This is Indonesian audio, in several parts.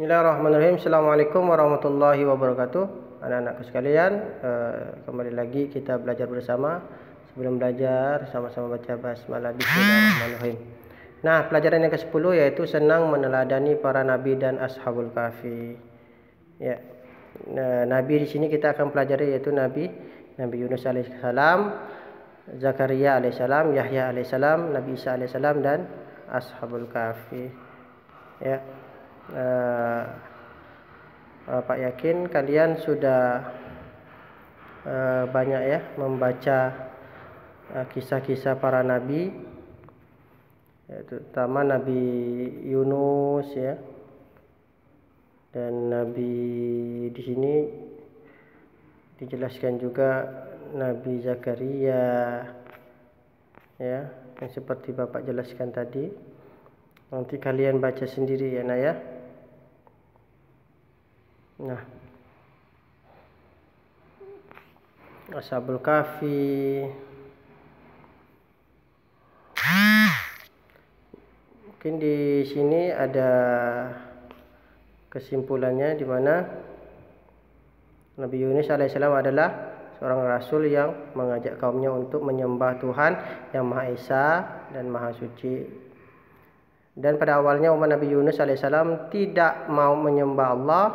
Bismillahirrahmanirrahim. Assalamualaikum warahmatullahi wabarakatuh. Anak-anakku sekalian, kembali lagi kita belajar bersama. Sebelum belajar, sama-sama baca basmalah. Bismillahirrahmanirrahim. Nah, pelajaran yang ke-10 yaitu senang meneladani para nabi dan ashabul kahfi. Ya. Nah, nabi di sini kita akan pelajari yaitu Nabi Yunus alaihissalam, Zakaria alaihissalam, Yahya alaihissalam, Nabi Isa alaihissalam dan ashabul kahfi. Ya. Pak yakin kalian sudah banyak ya membaca kisah-kisah para nabi, terutama Nabi Yunus ya, dan Nabi di sini dijelaskan juga Nabi Zakaria ya, yang seperti Bapak jelaskan tadi. Nanti kalian baca sendiri ya, Nak ya. Nah, Ashabul Kahfi mungkin di sini ada kesimpulannya, di mana Nabi Yunus alaihissalam adalah seorang rasul yang mengajak kaumnya untuk menyembah Tuhan yang Maha Esa dan Maha Suci. Dan pada awalnya umat Nabi Yunus alaihissalam tidak mau menyembah Allah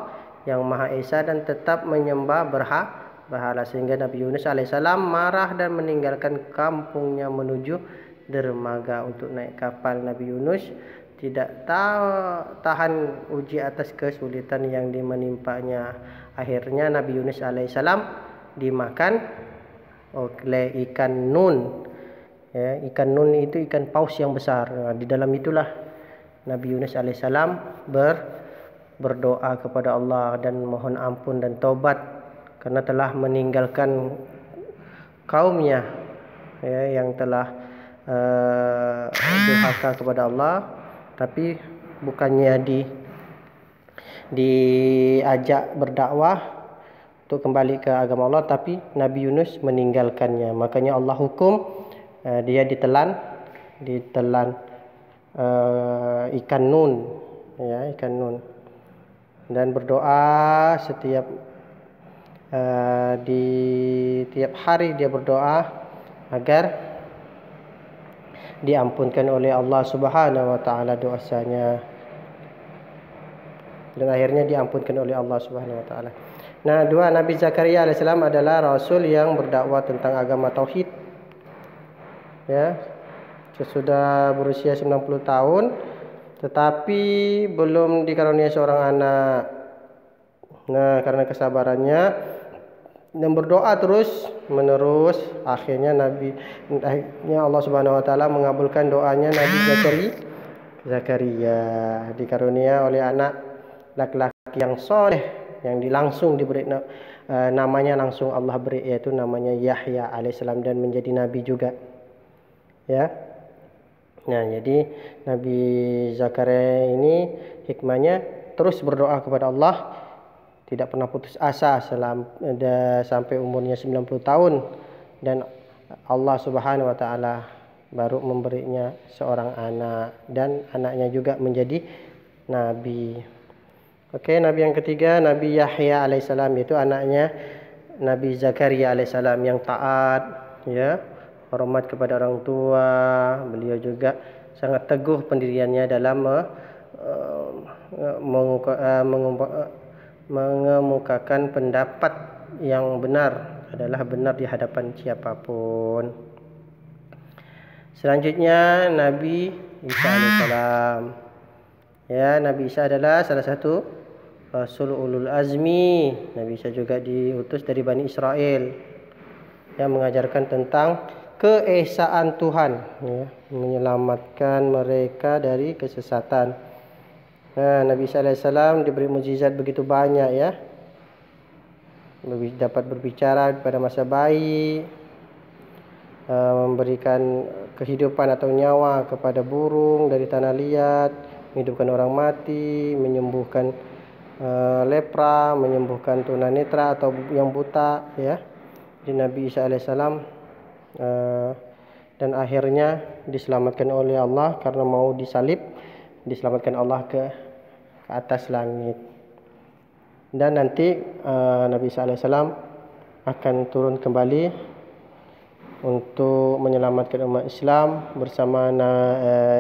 yang Maha Esa dan tetap menyembah berhala, sehingga Nabi Yunus alaihissalam marah dan meninggalkan kampungnya menuju dermaga untuk naik kapal. Nabi Yunus tidak tahan uji atas kesulitan yang menimpanya. Akhirnya Nabi Yunus alaihissalam dimakan oleh ikan nun. Ya, ikan nun itu ikan paus yang besar. Nah, di dalam itulah Nabi Yunus alaihissalam berdoa kepada Allah dan mohon ampun dan taubat karena telah meninggalkan kaumnya ya, yang telah durhaka kepada Allah, tapi bukannya diajak berdakwah untuk kembali ke agama Allah, tapi Nabi Yunus meninggalkannya. Makanya Allah hukum dia ditelan ikan nun ya, ikan nun. Dan berdoa di tiap hari dia berdoa agar diampunkan oleh Allah Subhanahu wa taala dosanya, dan akhirnya diampunkan oleh Allah Subhanahu wa taala. Nah, dua, Nabi Zakaria alaihissalam adalah rasul yang berdakwah tentang agama tauhid ya, sesudah berusia 90 tahun tetapi belum dikaruniai seorang anak. Nah, karena kesabarannya dan berdoa terus menerus, akhirnya Allah Subhanahu wa taala mengabulkan doanya Nabi Zakaria, dikarunia oleh anak laki-laki yang soleh, yang langsung diberi namanya, langsung Allah beri, yaitu namanya Yahya alaihissalam, dan menjadi nabi juga ya. Nah, jadi Nabi Zakaria ini hikmahnya terus berdoa kepada Allah, tidak pernah putus asa sampai umurnya 90 tahun, dan Allah Subhanahu wa taala baru memberinya seorang anak, dan anaknya juga menjadi nabi. Oke, nabi yang ketiga Nabi Yahya alaihissalam, yaitu anaknya Nabi Zakaria alaihissalam yang taat ya, hormat kepada orang tua. Beliau juga sangat teguh pendiriannya dalam mengemukakan pendapat yang benar adalah benar di hadapan siapapun. Selanjutnya Nabi Isa alaihissalam ya, Nabi Isa adalah salah satu Rasul Ulul Azmi. Nabi Isa juga diutus dari Bani Israel yang mengajarkan tentang keesaan Tuhan ya, menyelamatkan mereka dari kesesatan. Nah, Nabi Isa alaihissalam diberi mukjizat begitu banyak ya, dapat berbicara pada masa bayi, memberikan kehidupan atau nyawa kepada burung dari tanah liat, menghidupkan orang mati, menyembuhkan lepra, menyembuhkan tunanetra atau yang buta ya. Di Nabi Isa alaihissalam dan akhirnya diselamatkan oleh Allah karena mau disalib, diselamatkan Allah ke atas langit. Dan nanti Nabi SAW akan turun kembali untuk menyelamatkan umat Islam bersama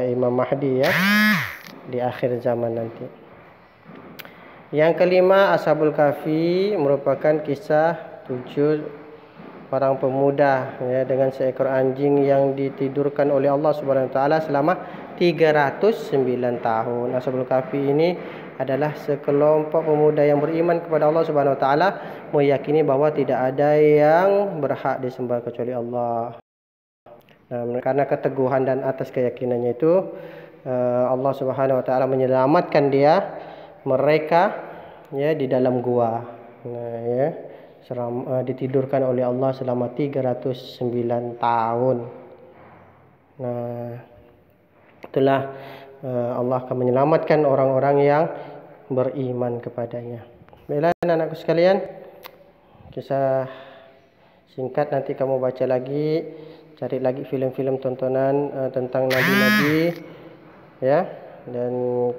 Imam Mahdi ya, di akhir zaman nanti. Yang kelima, Ashabul Kahfi merupakan kisah 7 orang pemuda ya, dengan seekor anjing yang ditidurkan oleh Allah Subhanahu wa taala selama 309 tahun. Ashabul Kahfi ini adalah sekelompok pemuda yang beriman kepada Allah Subhanahu wa taala, meyakini bahwa tidak ada yang berhak disembah kecuali Allah. Nah, karena keteguhan dan atas keyakinannya itu, Allah Subhanahu wa taala menyelamatkan mereka ya di dalam gua. Nah, ya, ditidurkan oleh Allah selama 309 tahun. Nah, itulah Allah akan menyelamatkan orang-orang yang beriman kepadanya. Baiklah anak-anakku sekalian, kisah singkat nanti kamu baca lagi, cari lagi film-film tontonan tentang nabi-nabi ya, dan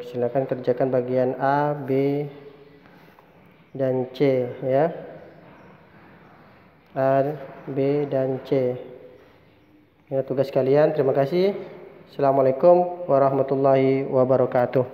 silakan kerjakan bagian A, B dan C ya. A, B dan C. Ini tugas kalian. Terima kasih. Assalamualaikum warahmatullahi wabarakatuh.